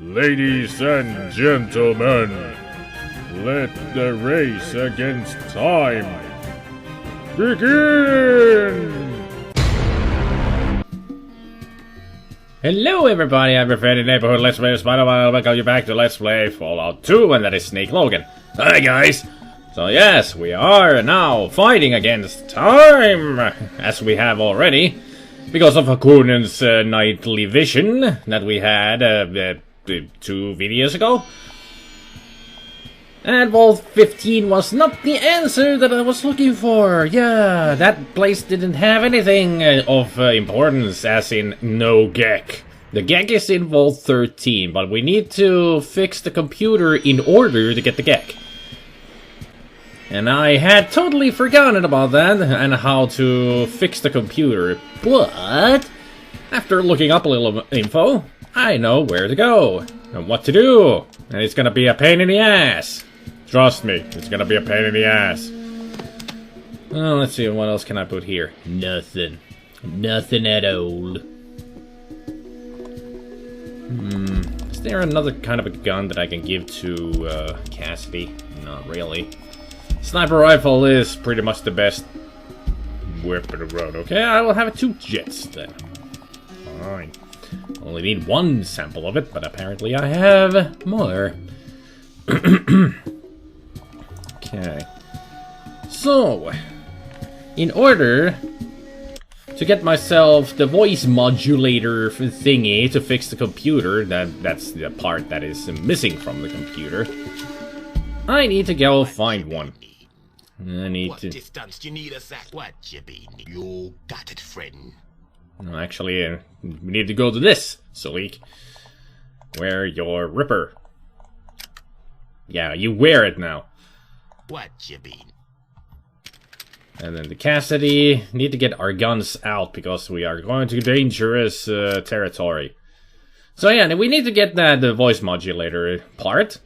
Ladies and gentlemen, let the race against time begin! Hello everybody, I'm your friendly neighborhood Let's Play SpiderMwa. I'll welcome you back to Let's Play Fallout 2, and that is Snake Logan. Hi guys! So yes, we are now fighting against time, as we have already, because of Hakunen's nightly vision that we had 2 videos ago. And Vault 15 was not the answer that I was looking for. Yeah, that place didn't have anything of importance, as in no GECK. The GECK is in Vault 13, but we need to fix the computer in order to get the GECK. And I had totally forgotten about that and how to fix the computer. But after looking up a little info, I know where to go and what to do. And it's gonna be a pain in the ass. Trust me, it's gonna be a pain in the ass. Well, let's see, what else can I put here? Nothing. Nothing at all. Is there another kind of a gun that I can give to Cassidy? Not really. Sniper rifle is pretty much the best weapon around. Okay, I will have 2 jets then. Fine. Only need 1 sample of it, but apparently I have more. Okay. So, in order to get myself the voice modulator thingy to fix the computer, that's the part that is missing from the computer, I need to go find one. I need to... distance you need us at? What you mean? You got it, friend. No, actually, we need to go to this, Salik. Wear your Ripper. Yeah, you wear it now. What you mean? And then the Cassidy. Need to get our guns out because we are going to dangerous territory. So yeah, we need to get the voice modulator part.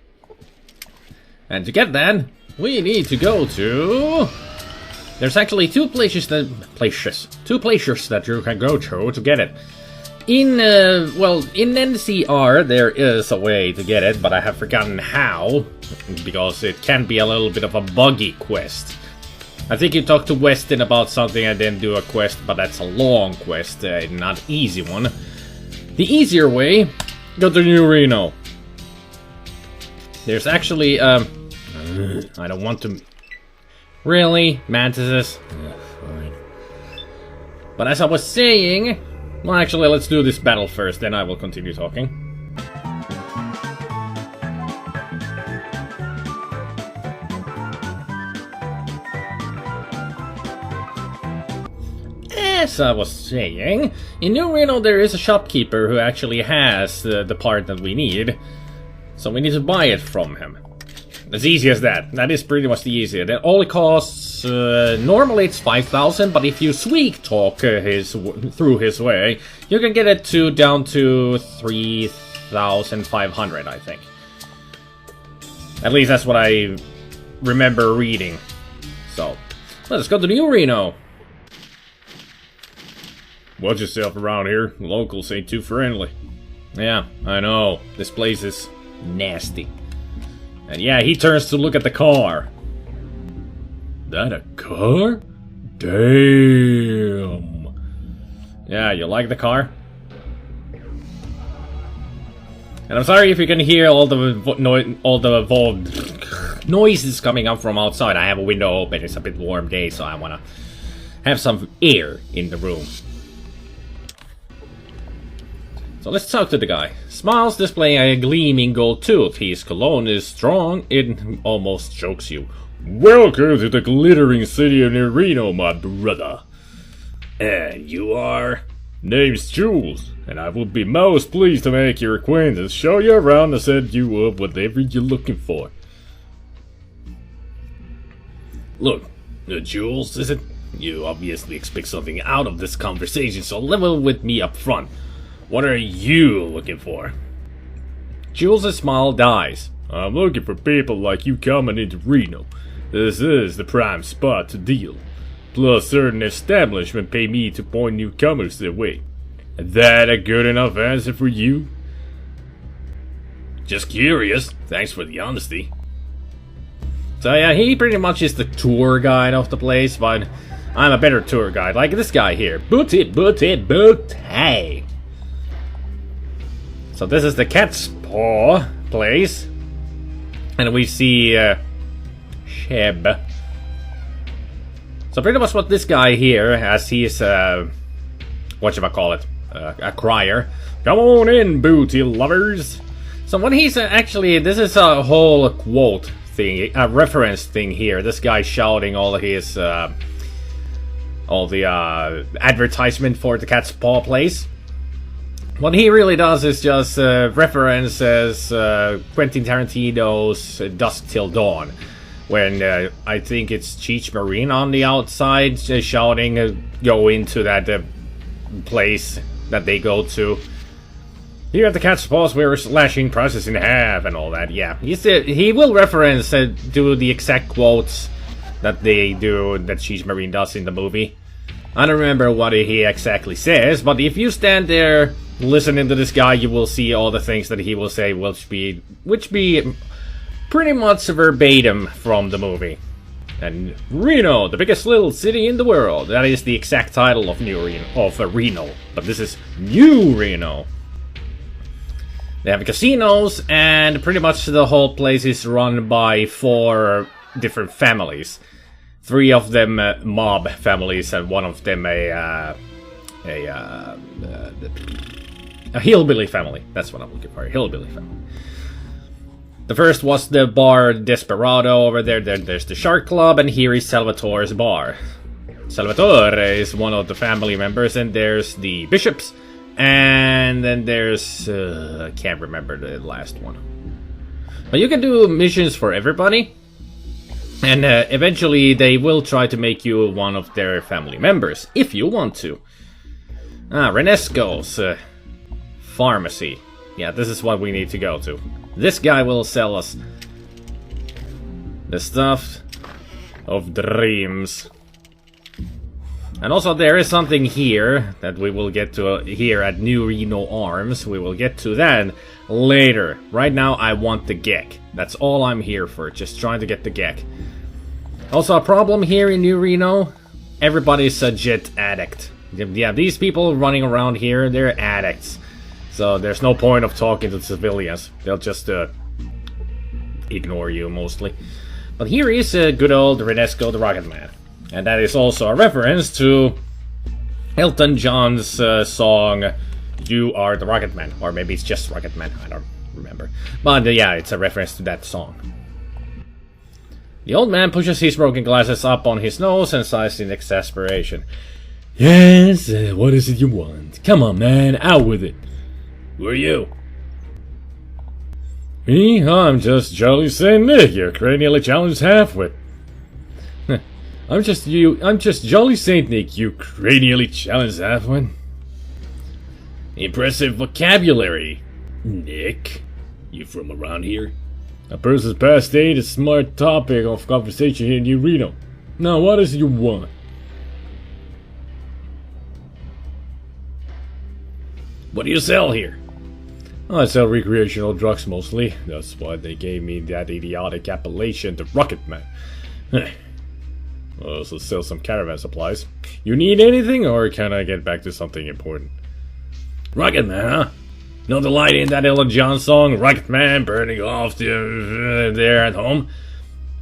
And to get that, we need to go to... There's actually 2 places that you can go to get it. In in NCR there is a way to get it, but I have forgotten how, because it can be a little bit of a buggy quest. I think you talk to Weston about something and then do a quest, but that's a long quest, not easy one. The easier way, go to New Reno. There's actually I don't want to... Really? Mantises? Fine. But as I was saying... Well, actually, let's do this battle first, then I will continue talking. As I was saying, in New Reno there is a shopkeeper who actually has the part that we need. So we need to buy it from him. As easy as that. That is pretty much the easiest. It only costs, normally it's 5,000, but if you sweet talk through his way, you can get it down to 3,500, I think. At least that's what I remember reading. So, let's go to New Reno. Watch yourself around here. The locals ain't too friendly. Yeah, I know. This place is nasty. And yeah, he turns to look at the car. That a car? Damn. Yeah, you like the car? And I'm sorry if you can hear all the noises coming up from outside. I have a window open. It's a bit warm day, so I wanna have some air in the room. So let's talk to the guy. Smiles, displaying a gleaming gold tooth. His cologne is strong, it almost chokes you. Welcome to the glittering city of New Reno, my brother. And you are? Name's Jules, and I would be most pleased to make your acquaintance, show you around and set you up whatever you're looking for. Look, Jules, is it? You obviously expect something out of this conversation, so level with me up front. What are you looking for? Jules' smile dies. I'm looking for people like you coming into Reno. This is the prime spot to deal. Plus, certain establishments pay me to point newcomers their way. That a good enough answer for you? Just curious. Thanks for the honesty. So yeah, he pretty much is the tour guide of the place, but I'm a better tour guide, like this guy here. Booty. So this is the Cat's Paw place. And we see Sheb. So pretty much what this guy here, as he's whatchamacallit, a crier. Come on in, booty lovers. So what he's actually, this is a whole quote thing, a reference thing here. This guy shouting all his, all the advertisement for the Cat's Paw place. What he really does is just references Quentin Tarantino's Dusk Till Dawn, when I think it's Cheech Marine on the outside shouting, go into that place that they go to. Here at the Cat's Paws, we're slashing prices in half and all that. Yeah, he will reference to the exact quotes that they do, that Cheech Marine does in the movie. I don't remember what he exactly says, but if you stand there listening to this guy, you will see all the things that he will say, which be pretty much verbatim from the movie. And Reno, the biggest little city in the world. That is the exact title of Reno, but this is New Reno. They have casinos, and pretty much the whole place is run by 4 different families. 3 of them mob families, and 1 of them a hillbilly family. That's what I'm looking for, a hillbilly family. The first was the bar Desperado over there. Then there's the Shark Club, and here is Salvatore's bar. Salvatore is one of the family members, and there's the bishops, and then there's I can't remember the last one. But you can do missions for everybody, and eventually they will try to make you one of their family members if you want to. Renesco's pharmacy. Yeah, this is what we need to go to. This guy will sell us the stuff of dreams. And also there is something here that we will get to here at New Reno Arms. We will get to that later. Right now I want the GECK. That's all I'm here for, just trying to get the GECK. Also a problem here in New Reno, everybody's a jet addict. Yeah, these people running around here, they're addicts. So there's no point of talking to civilians. They'll just ignore you mostly. But here is good old Renesco the Rocket Man. And that is also a reference to Elton John's song You Are the Rocket Man. Or maybe it's just Rocket Man, I don't remember. But yeah, it's a reference to that song. The old man pushes his broken glasses up on his nose and sighs in exasperation. Yes, what is it you want? Come on, man, out with it. Who are you? Me? I'm just Jolly Saint Nick, your cranially challenged halfwit. I'm just Jolly Saint Nick, you cranially challenged halfwit. Impressive vocabulary, Nick. You from around here? A person's past date is a smart topic of conversation here in New Reno. Now, what is it you want? What do you sell here? I sell recreational drugs mostly. That's why they gave me that idiotic appellation, the Rocket Man. I also sell some caravan supplies. You need anything, or can I get back to something important? Rocket Man, huh? Know the line in that Elton John song, Rocket Man burning off there at home?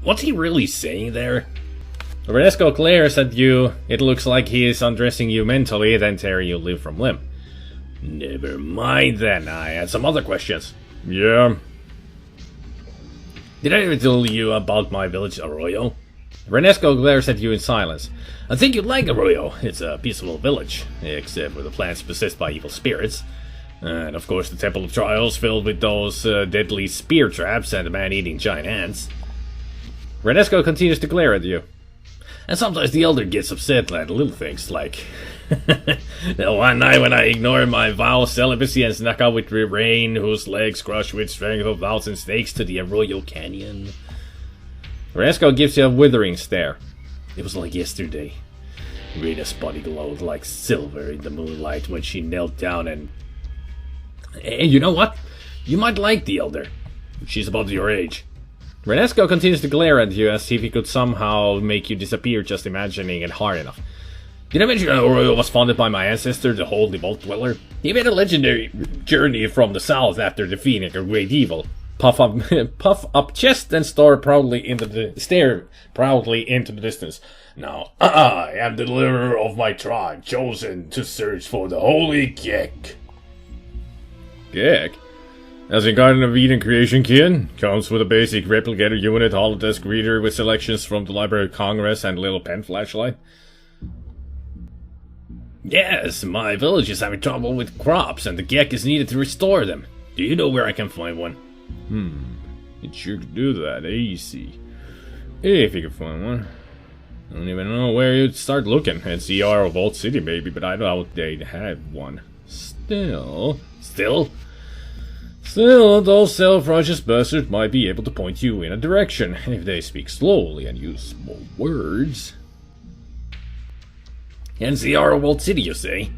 What's he really saying there? Renesco glares at you. It looks like he is undressing you mentally, then tearing you limb from limb. Never mind then, I had some other questions. Yeah. Did I ever tell you about my village, Arroyo? Renesco glares at you in silence. I think you'd like Arroyo. It's a peaceful village, except for the plants possessed by evil spirits. And of course the Temple of Trials filled with those deadly spear traps and the man-eating giant ants. Renesco continues to glare at you. And sometimes the elder gets upset at little things, like... one night when I ignored my vow of celibacy and snuck out with Rain, whose legs crushed with strength of 1,000 snakes to the Arroyo Canyon. Renesco gives you a withering stare. It was like yesterday. Rita's body glowed like silver in the moonlight when she knelt down and... Hey, you know what? You might like the elder. She's about your age. Renesco continues to glare at you as if he could somehow make you disappear just imagining it hard enough. Did I mention Arroyo was founded by my ancestor, the Holy Vault Dweller? He made a legendary journey from the south after defeating a great evil. Puff up chest and stare proudly into the distance. Now, I am the deliverer of my tribe, chosen to search for the holy GECK. GECK? As in Garden of Eden creation kit, comes with a basic replicator unit, holodesk reader with selections from the Library of Congress and a little pen flashlight. Yes, my village is having trouble with crops and the GECK is needed to restore them. Do you know where I can find one? It sure could do that, easy. If you could find one. I don't even know where you'd start looking. NCR of Old City maybe, but I doubt they'd have one. Still, those self-righteous bastards might be able to point you in a direction, if they speak slowly and use small words. NCR of Old City, you say?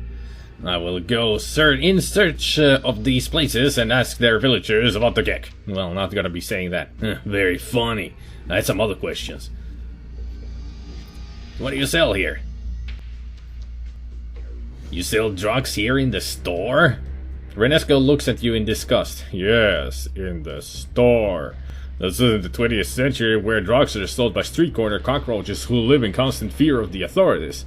I will go in search of these places and ask their villagers about the GECK. Well, not gonna be saying that. Very funny. I had some other questions. What do you sell here? You sell drugs here in the store? Renesco looks at you in disgust. Yes, in the store. This isn't the 20th century where drugs are sold by street corner cockroaches who live in constant fear of the authorities.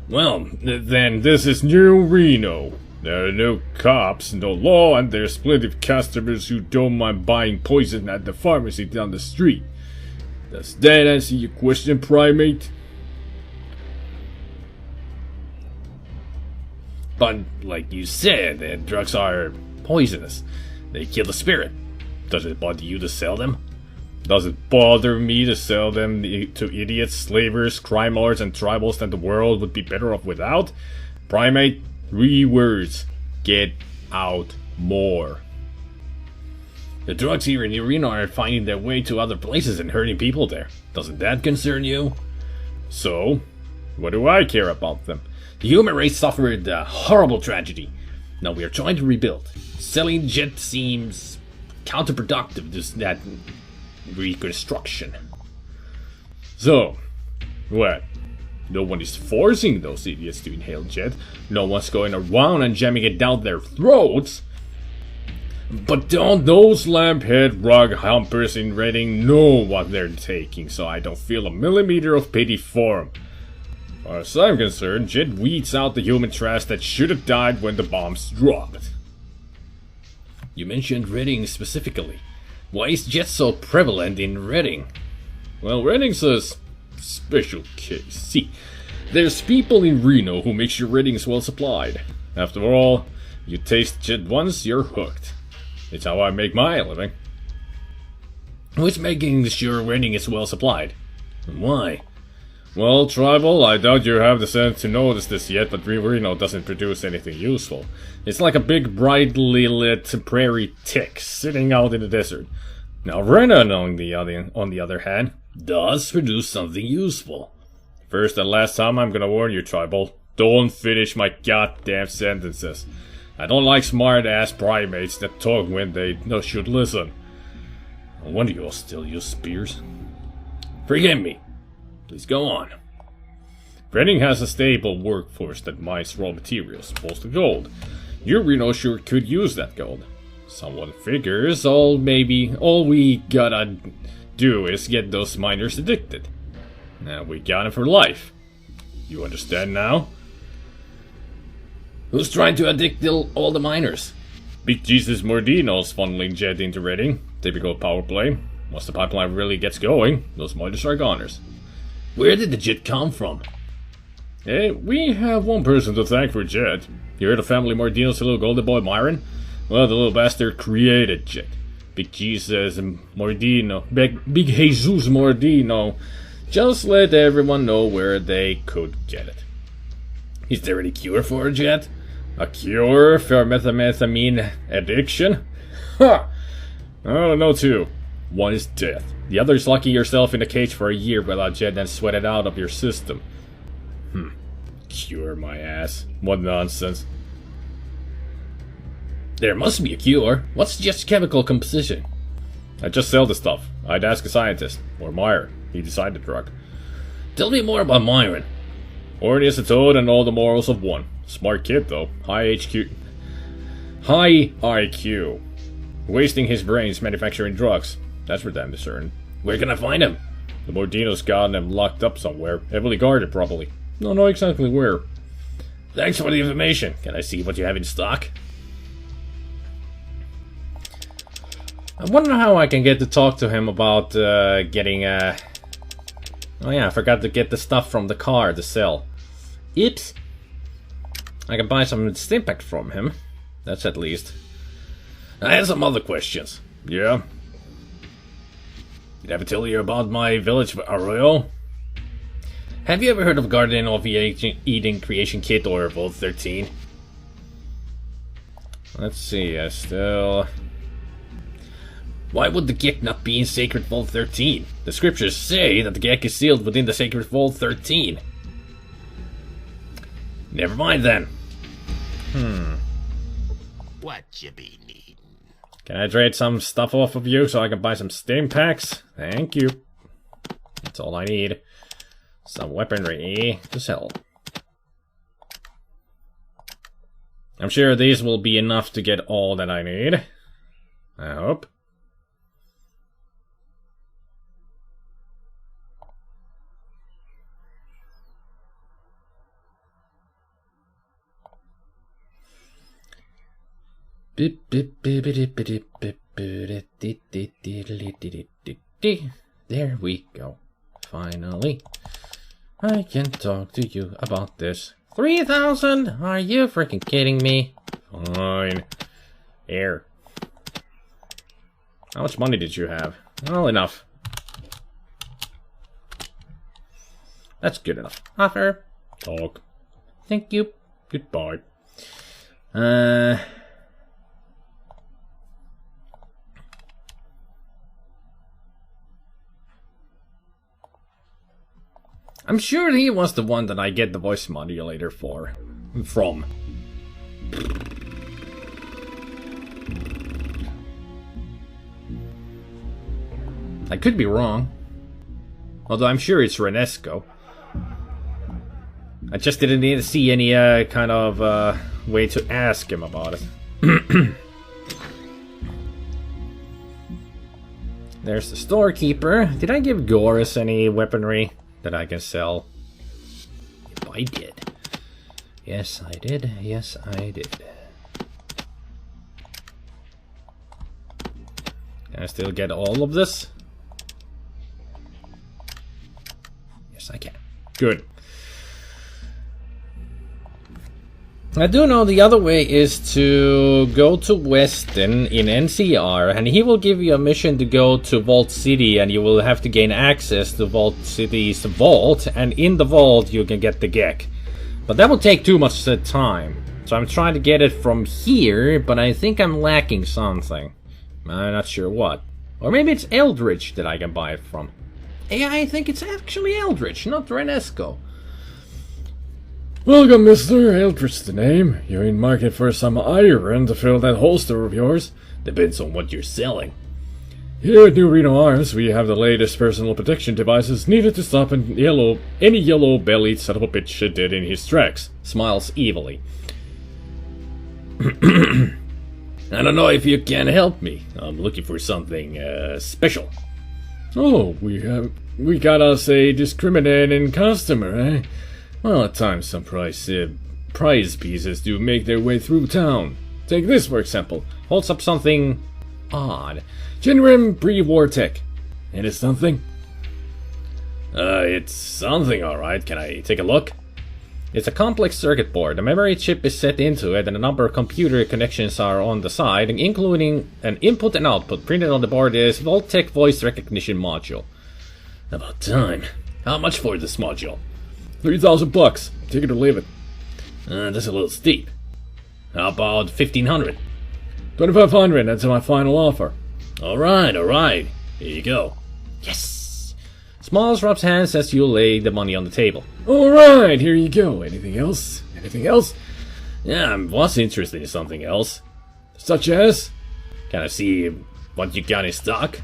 Well, then this is New Reno. There are no cops, no law, and there's plenty of customers who don't mind buying poison at the pharmacy down the street. Does that answer your question, primate? But, like you said, drugs are poisonous. They kill the spirit. Does it bother you to sell them? Does it bother me to sell them to idiots, slavers, crime lords, and tribals that the world would be better off without? Primate, 3 words. Get out more. The drugs here in Reno are finding their way to other places and hurting people there. Doesn't that concern you? So, what do I care about them? The human race suffered a horrible tragedy. Now we are trying to rebuild. Selling jet seems counterproductive to that reconstruction. So, what? No one is forcing those idiots to inhale jet. No one's going around and jamming it down their throats. But don't those lamphead rug humpers in Reading know what they're taking, so I don't feel a millimeter of pity for them. As far as I'm concerned, jet weeds out the human trash that should have died when the bombs dropped. You mentioned Reading specifically. Why is jet so prevalent in Reading? Well, Reading's a special case. See, there's people in Reno who make sure Reading's well supplied. After all, you taste jet once, you're hooked. It's how I make my living. Who's making sure Reading is well supplied? And why? Well, Tribal, I doubt you have the sense to notice this yet, but Reno doesn't produce anything useful. It's like a big, brightly lit prairie tick sitting out in the desert. Now, Renan, on the other hand, does produce something useful. First and last time, I'm gonna warn you, Tribal. Don't finish my goddamn sentences. I don't like smart-ass primates that talk when they should listen. No wonder you all still use spears. Forgive me. Please go on. Reading has a stable workforce that mines raw materials, mostly gold. Your Reno sure could use that gold. Someone figures all we gotta do is get those miners addicted. Now we got them for life. You understand now? Who's trying to addict all the miners? Big Jesus Mordino's funneling jet into Reading. Typical power play. Once the pipeline really gets going, those miners are goners. Where did the jet come from? Hey, we have one person to thank for jet. You heard of family Mordino's little golden boy Myron? Well, the little bastard created jet. Big Jesus Mordino, Big Jesus Mordino. Just let everyone know where they could get it. Is there any cure for a jet? A cure for methamphetamine addiction? Ha! I don't know too. One is death. The other is locking yourself in a cage for a year without jet and sweat it out of your system. Cure my ass. What nonsense. There must be a cure. What's just chemical composition? I just sell the stuff. I'd ask a scientist. Or Meyer. He designed the drug. Tell me more about Myron. Orny as a toad and all the morals of one. Smart kid, though. High IQ. Wasting his brains manufacturing drugs. That's for damn certain. Where can I find him? The Mordino's got him locked up somewhere. Heavily guarded, probably. Don't know exactly where. Thanks for the information. Can I see what you have in stock? I wonder how I can get to talk to him about getting Oh yeah, I forgot to get the stuff from the car to sell. Oops. I can buy some Stimpack from him. That's at least. I have some other questions. Yeah? Did I ever tell you about my village Arroyo? Have you ever heard of Garden of Eden Creation Kit or Vault 13? Let's see, still... Why would the GECK not be in Sacred Vault 13? The scriptures say that the GECK is sealed within the Sacred Vault 13. Never mind then. What you be needing? Can I trade some stuff off of you so I can buy some Stimpaks? Thank you. That's all I need. Some weaponry to sell. I'm sure these will be enough to get all that I need. I hope. There we go. Finally, I can talk to you about this. 3,000? Are you freaking kidding me? Fine. Here. How much money did you have? Well, enough. That's good enough. Offer. Talk. Thank you. Goodbye. I'm sure he was the one that I get the voice modulator from. I could be wrong. Although I'm sure it's Renesco. I just didn't need to see any kind of way to ask him about it. There's the storekeeper. Did I give Goris any weaponry that I can sell? Yep, I did. Yes, I did. Yes, I did. Can I still get all of this? Yes, I can. Good. I do know the other way is to go to Weston in NCR, and he will give you a mission to go to Vault City, and you will have to gain access to Vault City's vault, and in the vault you can get the GECK. But that will take too much time, so I'm trying to get it from here, but I think I'm lacking something. I'm not sure what. Or maybe it's Eldritch that I can buy it from. Yeah, I think it's actually Eldritch, not Renesco. Welcome, mister. Eldritch's the name. You're in market for some iron to fill that holster of yours. Depends on what you're selling. Here at New Reno Arms, we have the latest personal protection devices needed to stop any yellow-bellied son of a bitch dead in his tracks. Smiles evilly. I don't know if you can help me. I'm looking for something special. Oh, we got us a discriminating customer, eh? Well, at times some prize pieces do make their way through town. Take this, for example. Holds up something odd. Genuine pre-war tech. It is something? It's something, alright. Can I take a look? It's a complex circuit board. A memory chip is set into it, and a number of computer connections are on the side, including an input and output. Printed on the board is Vault-Tec voice recognition module. About time. How much for this module? $3,000. Take it or leave it. That's a little steep. How about 1,500? $2,500. That's my final offer. Alright. Here you go. Yes! Smalls rubs hands as you lay the money on the table. Alright, here you go. Anything else? Anything else? Yeah, I was interested in something else. Such as? Can I see what you got in stock?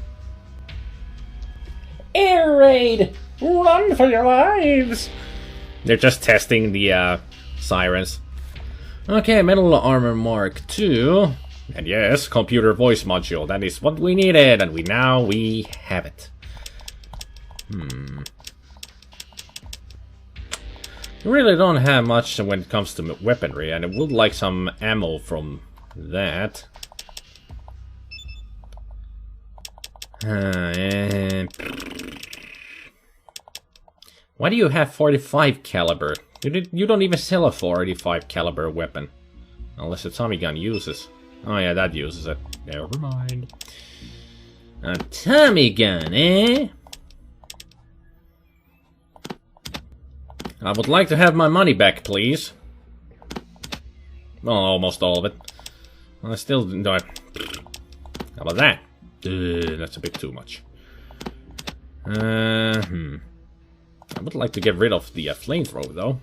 Air raid! Run for your lives! They're just testing the sirens. Okay, metal armor mark 2. And yes, computer voice module. That is what we needed, and now we have it. We really don't have much when it comes to weaponry, and I would like some ammo from that. Why do you have 45 caliber? You don't even sell a 45 caliber weapon. Unless the Tommy gun uses. Oh yeah, that uses it. Never mind. A Tommy gun, eh? I would like to have my money back, please. Well, almost all of it. I still do it. How about that? That's a bit too much. I would like to get rid of the flamethrower, though.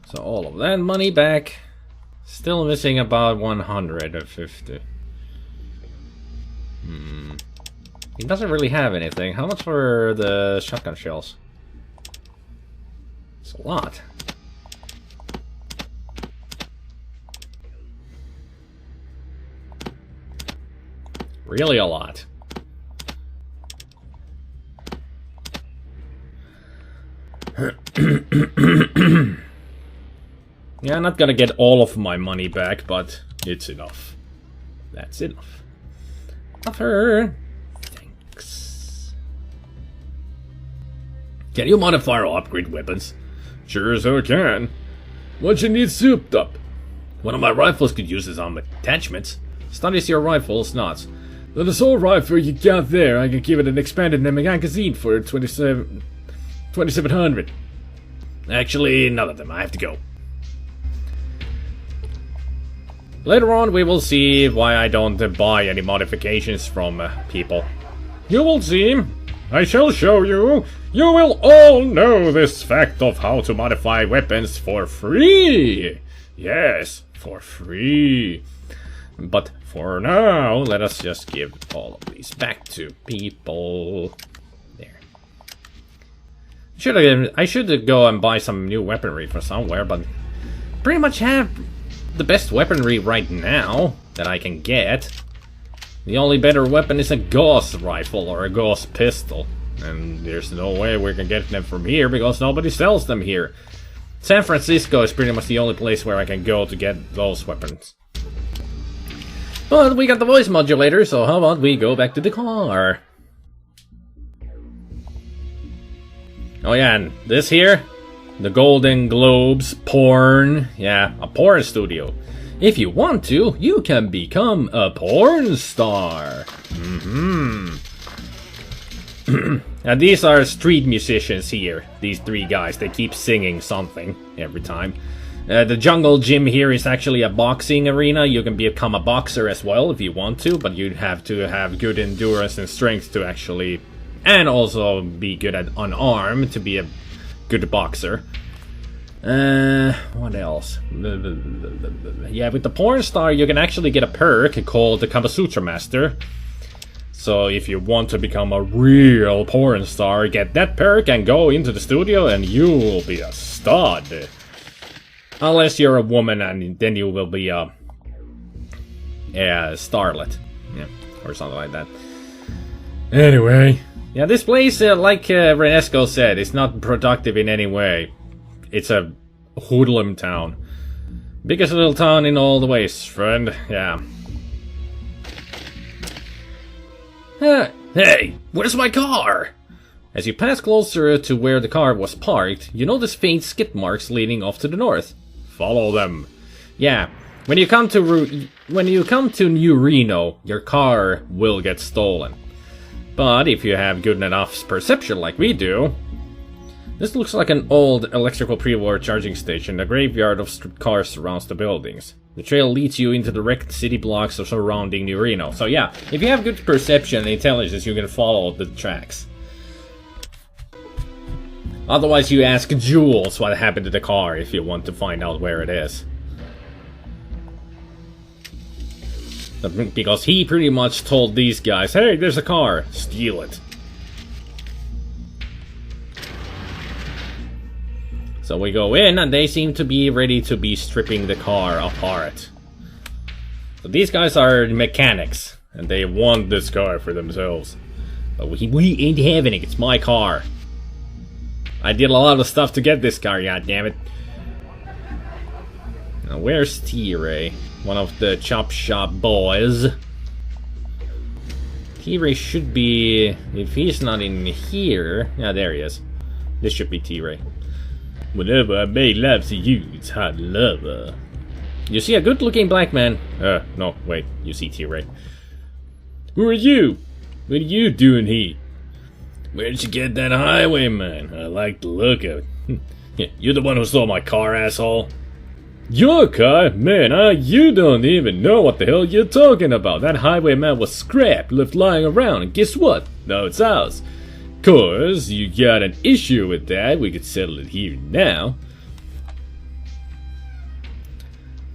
So all of that money back. Still missing about 150. He doesn't really have anything. How much for the shotgun shells? It's a lot. Really a lot. Yeah, I'm not gonna get all of my money back, but it's enough. That's enough. Offer. Thanks. Can you modify or upgrade weapons? Sure as I can. What you need souped up? One of my rifles could use some attachments. Studies your rifle's nuts. The assault rifle you got there, I can give it an expanded magazine for 2700. Actually, none of them. I have to go. Later on, we will see why I don't buy any modifications from people. You will see. I shall show you. You will all know this fact of how to modify weapons for free. Yes, for free. But for now, let us just give all of these back to people. There. I should go and buy some new weaponry from somewhere, but pretty much have the best weaponry right now that I can get. The only better weapon is a gauss rifle or a gauss pistol. And there's no way we can get them from here because nobody sells them here. San Francisco is pretty much the only place where I can go to get those weapons. But we got the voice modulator, so how about we go back to the car? Oh yeah, and this here? The Golden Globes porn. Yeah, a porn studio. If you want to, you can become a porn star. And these are street musicians here. These three guys, they keep singing something every time. The jungle gym here is actually a boxing arena. You can become a boxer as well if you want to, but you'd have to have good endurance and strength to actually... And also be good at unarmed to be a good boxer. What else? Yeah, with the porn star you can actually get a perk called the Kama Sutra Master. So if you want to become a real porn star, get that perk and go into the studio and you'll be a stud. Unless you're a woman and then you will be a starlet. Yeah, or something like that. Anyway. Yeah, this place, like Renesco said, is not productive in any way. It's a hoodlum town. Biggest little town in all the ways, friend. Yeah. Hey, where's my car? As you pass closer to where the car was parked, you notice faint skid marks leading off to the north. Follow them. Yeah, when you come to New Reno, your car will get stolen. But if you have good enough perception like we do... This looks like an old electrical pre-war charging station. A graveyard of cars surrounds the buildings. The trail leads you into the wrecked city blocks surrounding New Reno. So yeah, if you have good perception and intelligence, you can follow the tracks. Otherwise, you ask Jules what happened to the car if you want to find out where it is. Because he pretty much told these guys, hey, there's a car, steal it. So we go in, and they seem to be ready to be stripping the car apart. So these guys are mechanics, and they want this car for themselves. But we ain't having it, it's my car. I did a lot of stuff to get this car, goddammit. Now where's T-Ray? One of the chop shop boys. T-Ray should be... if he's not in here... yeah, there he is. This should be T-Ray. Whenever I make love to you, it's hard lover. You see a good-looking black man. No, wait. You see T-Ray. Who are you? What are you doing here? Where'd you get that highwayman? I like the look of it. You're the one who stole my car, asshole. Your car? Man, you don't even know what the hell you're talking about. That highwayman was scrap, left lying around, and guess what? Now it's ours. Course, you got an issue with that. We could settle it here now.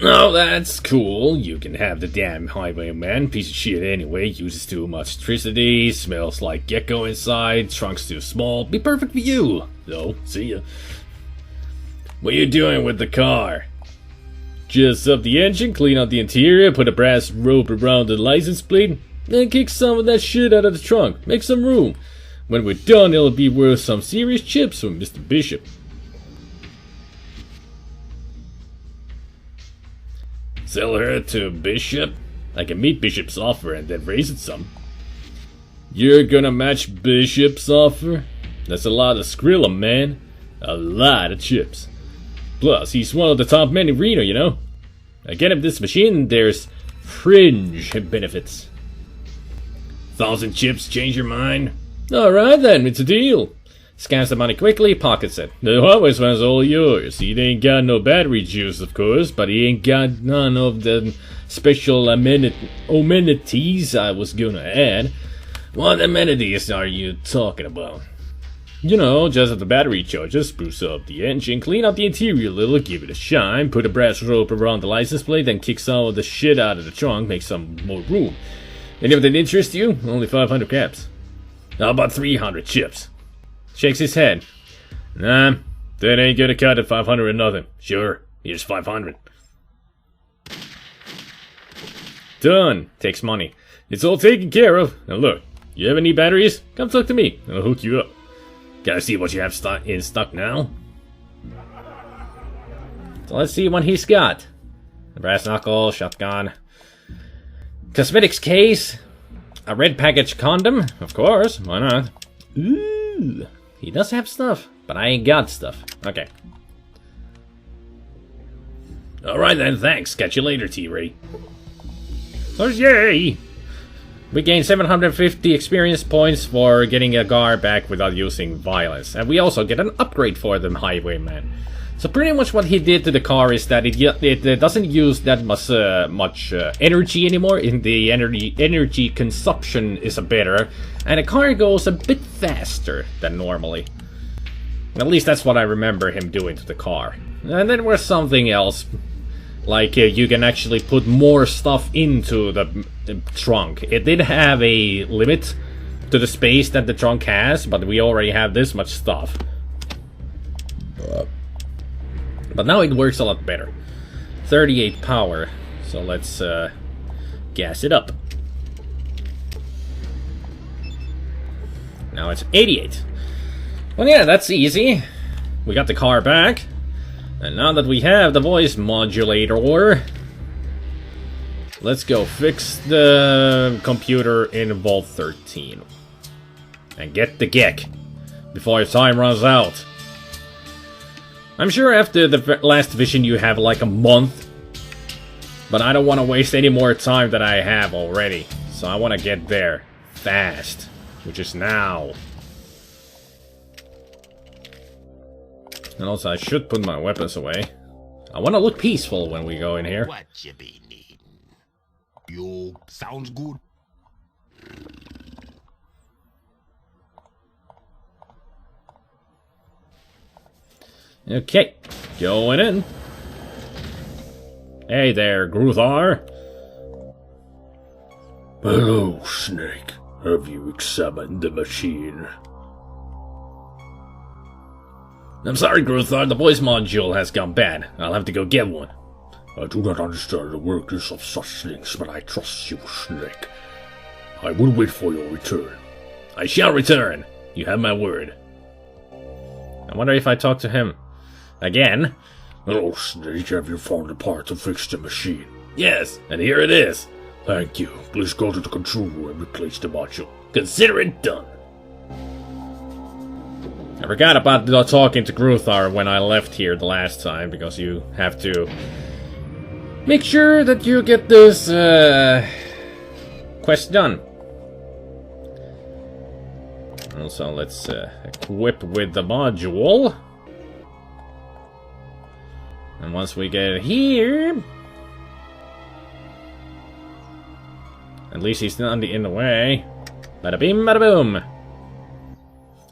Oh, that's cool. You can have the damn highwayman. Piece of shit anyway. Uses too much electricity. Smells like gecko inside. Trunk's too small. Be perfect for you. So, see ya. What you doing with the car? Just up the engine, clean out the interior, put a brass rope around the license plate, then kick some of that shit out of the trunk. Make some room. When we're done, it'll be worth some serious chips from Mr. Bishop. Sell her to Bishop? I can meet Bishop's offer and then raise it some. You're gonna match Bishop's offer? That's a lot of Skrilla, man. A lot of chips. Plus, he's one of the top men in Reno, you know? I get him this machine, there's fringe benefits. 1,000 chips, change your mind? Alright then, it's a deal. Scans the money quickly, pockets it. The highway's one's all yours. He ain't got no battery juice, of course, but he ain't got none of the special amenities I was gonna add. What amenities are you talking about? You know, just at the battery charger, spruce up the engine, clean out the interior a little, give it a shine, put a brass rope around the license plate, then kick some of the shit out of the trunk, make some more room. Any of that interest you? Only 500 caps. How about 300 chips? Shakes his head. Nah, that ain't gonna cut it 500 or nothing. Sure, here's 500. Done. Takes money. It's all taken care of. Now look, you have any batteries? Come talk to me, and I'll hook you up. Gotta see what you have in stock now. So let's see what he's got. A brass knuckle, shotgun, cosmetics case, a red package condom, of course, why not? Ooh, he does have stuff, but I ain't got stuff. Okay. Alright then, thanks. Catch you later, T-Ray. So yay! We gain 750 experience points for getting a car back without using violence. And we also get an upgrade for the highwayman. So pretty much what he did to the car is that it doesn't use that much energy anymore. In the energy consumption is better, and the car goes a bit faster than normally. At least that's what I remember him doing to the car. And then there was something else, like you can actually put more stuff into the trunk. It did have a limit to the space that the trunk has, but we already have this much stuff. But now it works a lot better. 38 power. So let's gas it up. Now it's 88. Well, yeah, that's easy. We got the car back. And now that we have the voice modulator, let's go fix the computer in Vault 13. And get the GECK before time runs out. I'm sure after the last vision you have like a month, but I don't want to waste any more time than I have already. So I want to get there fast, which is now. And also I should put my weapons away. I want to look peaceful when we go in here. What you be needing? Yo, sounds good. Okay, going in. Hey there, Gruthar. Hello, Snake. Have you examined the machine? I'm sorry, Gruthar, the voice module has gone bad. I'll have to go get one. I do not understand the workings of such things, but I trust you, Snake. I will wait for your return. I shall return. You have my word. I wonder if I talk to him again. Hello, Snake. Have you found a part to fix the machine? Yes, and here it is. Thank you. Please go to the control room and replace the module. Consider it done. I forgot about talking to Gruthar when I left here the last time, because you have to make sure that you get this quest done. Also, let's equip with the module. And once we get here... At least he's not in the way. Bada bing, bada boom.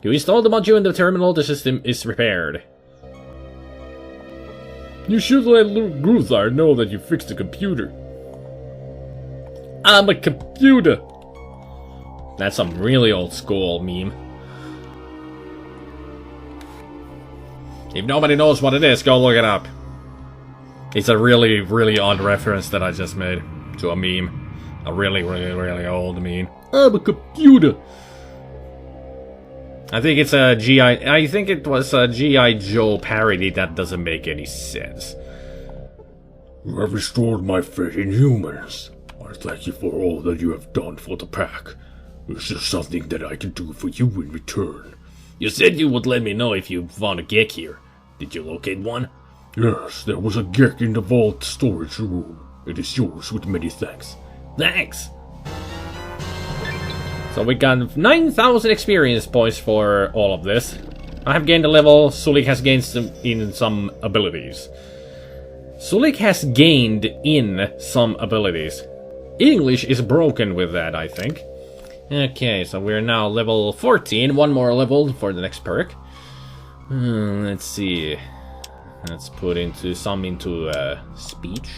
You install the module in the terminal, the system is repaired. You should let Gruthar know that you fixed the computer. I'm a computer! That's some really old school meme. If nobody knows what it is, go look it up. It's a really, really odd reference that I just made to a meme. A really, really, really old meme. I'm a computer! I think it's a I think it was a G.I. Joe parody that doesn't make any sense. You have restored my faith in humans. I thank you for all that you have done for the pack. Is there something that I can do for you in return? You said you would let me know if you found a GECK here. Did you locate one? Yes, there was a GECK in the vault storage room. It is yours with many thanks. Thanks! So we got 9,000 experience points for all of this. I have gained a level, Sulik has gained some abilities. Sulik has gained in some abilities. English is broken with that, I think. Okay, so we're now level 14, one more level for the next perk. Let's see. Let's put into speech.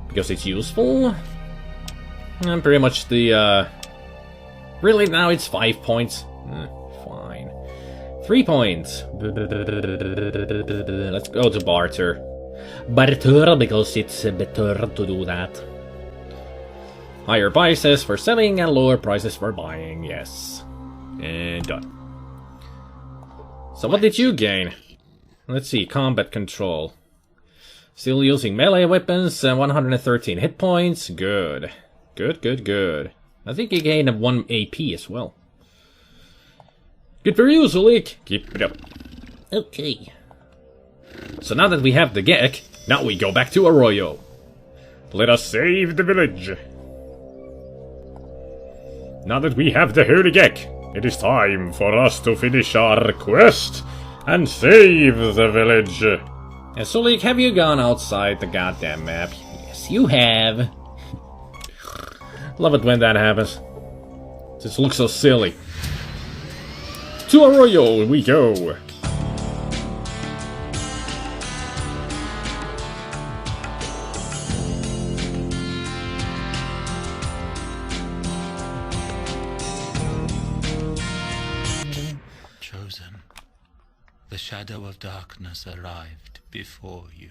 Because it's useful. And pretty much the, really, now it's 5 points? Fine. 3 points. Let's go to barter. Barter, because it's better to do that. Higher prices for selling and lower prices for buying, yes. And done. So what did you gain? Let's see, combat control. Still using melee weapons, 113 hit points. Good. Good, good, good. I think you gained 1 AP as well. Good for you, Sulik. Keep it up. Okay. So now that we have the GECK, now we go back to Arroyo. Let us save the village. Now that we have the Holy GECK, it is time for us to finish our quest and save the village. And Sulik, have you gone outside the goddamn map? Yes, you have. Love it when that happens. Just looks so silly. To Arroyo we go. Chosen, the shadow of darkness arrived before you.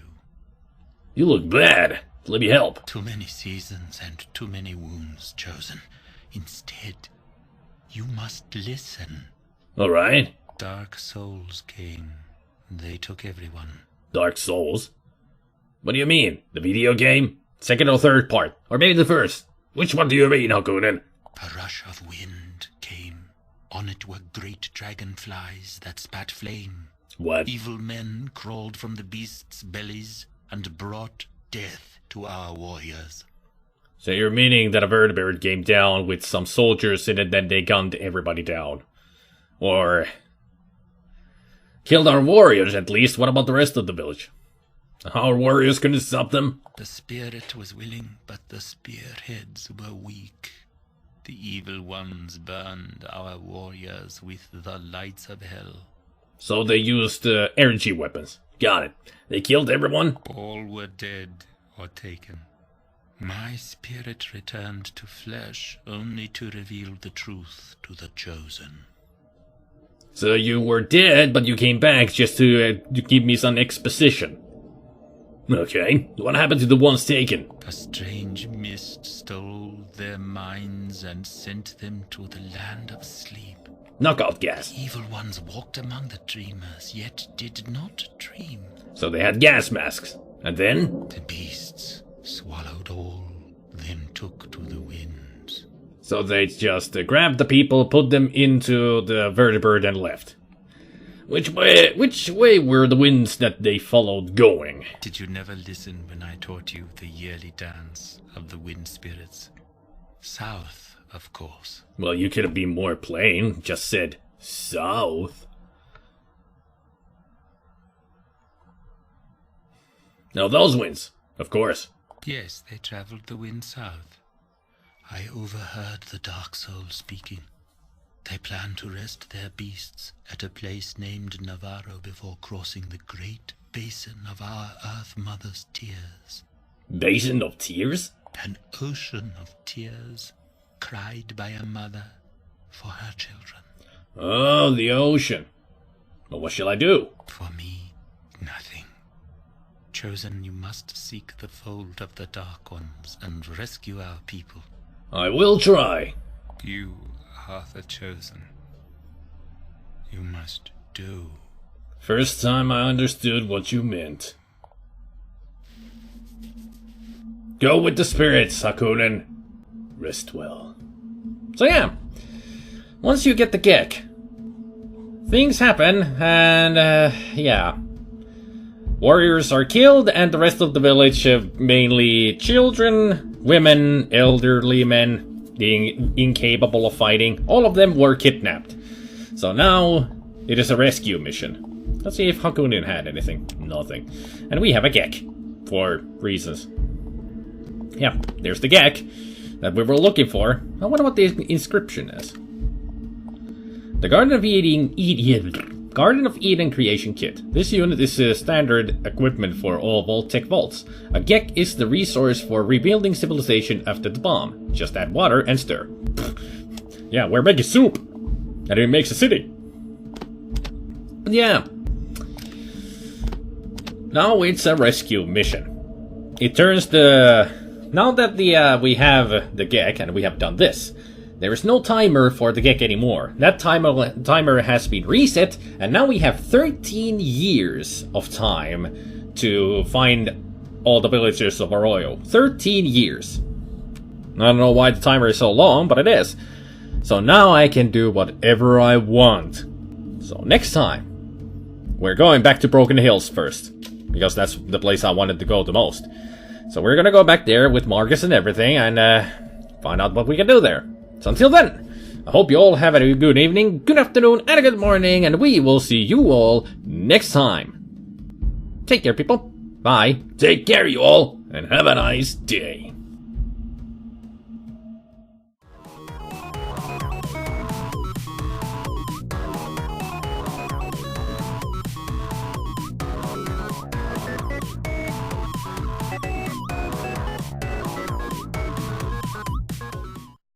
You look bad. Let me help. Too many seasons and too many wounds, Chosen. Instead, you must listen. Alright. Dark souls came. They took everyone. Dark Souls? What do you mean? The video game? Second or third part? Or maybe the first? Which one do you mean, Hakunen? A rush of wind came. On it were great dragonflies that spat flame. What? Evil men crawled from the beasts' bellies and brought death to our warriors. So you're meaning that a vertebrate came down with some soldiers in it, then they gunned everybody down. Or... killed our warriors, at least. What about the rest of the village? Our warriors couldn't stop them? The spirit was willing, but the spearheads were weak. The evil ones burned our warriors with the lights of hell. So they used energy weapons. Got it. They killed everyone? All were dead or taken. My spirit returned to flesh only to reveal the truth to the chosen. So you were dead, but you came back just to give me some exposition. Okay, what happened to the ones taken? A strange mist stole their minds and sent them to the land of sleep. Knockout gas. Evil ones walked among the dreamers, yet did not dream. So they had gas masks. And then? The beasts swallowed all, then took to the winds. So they just grabbed the people, put them into the vertibird and left. Which way were the winds that they followed going? Did you never listen when I taught you the yearly dance of the wind spirits? South, of course. Well, you could have been more plain. Just said south. Now those winds, of course. Yes, they traveled the wind south. I overheard the Dark Soul speaking. They plan to rest their beasts at a place named Navarro before crossing the great basin of our Earth Mother's tears. Basin of tears? An ocean of tears cried by a mother for her children. Oh, the ocean. Well, what shall I do? For me, nothing. Chosen, you must seek the fold of the Dark Ones and rescue our people. I will try. You are the Chosen. You must do. First time I understood what you meant. Go with the spirits, Hakunen. Rest well. So yeah, once you get the GECK, things happen, and yeah. Warriors are killed, and the rest of the village, mainly children, women, elderly men, being incapable of fighting, all of them were kidnapped. So now, it is a rescue mission. Let's see if Hakunin had anything. Nothing. And we have a GECK, for reasons. Yeah, there's the GECK that we were looking for. I wonder what the inscription is. The Garden of Eden Creation Kit. This unit is standard equipment for all Vault-Tec vaults. A GECK is the resource for rebuilding civilization after the bomb. Just add water and stir. Yeah, we're making soup! And it makes a city. But yeah. Now it's a rescue mission. It turns the... Now that we have the GECK and we have done this, there is no timer for the GECK anymore. That timer has been reset, and now we have 13 years of time to find all the villagers of Arroyo. 13 years. I don't know why the timer is so long, but it is. So now I can do whatever I want. So next time, we're going back to Broken Hills first, because that's the place I wanted to go the most. So we're gonna go back there with Marcus and everything, and find out what we can do there. So until then, I hope you all have a good evening, good afternoon, and a good morning, and we will see you all next time. Take care, people. Bye. Take care, you all, and have a nice day.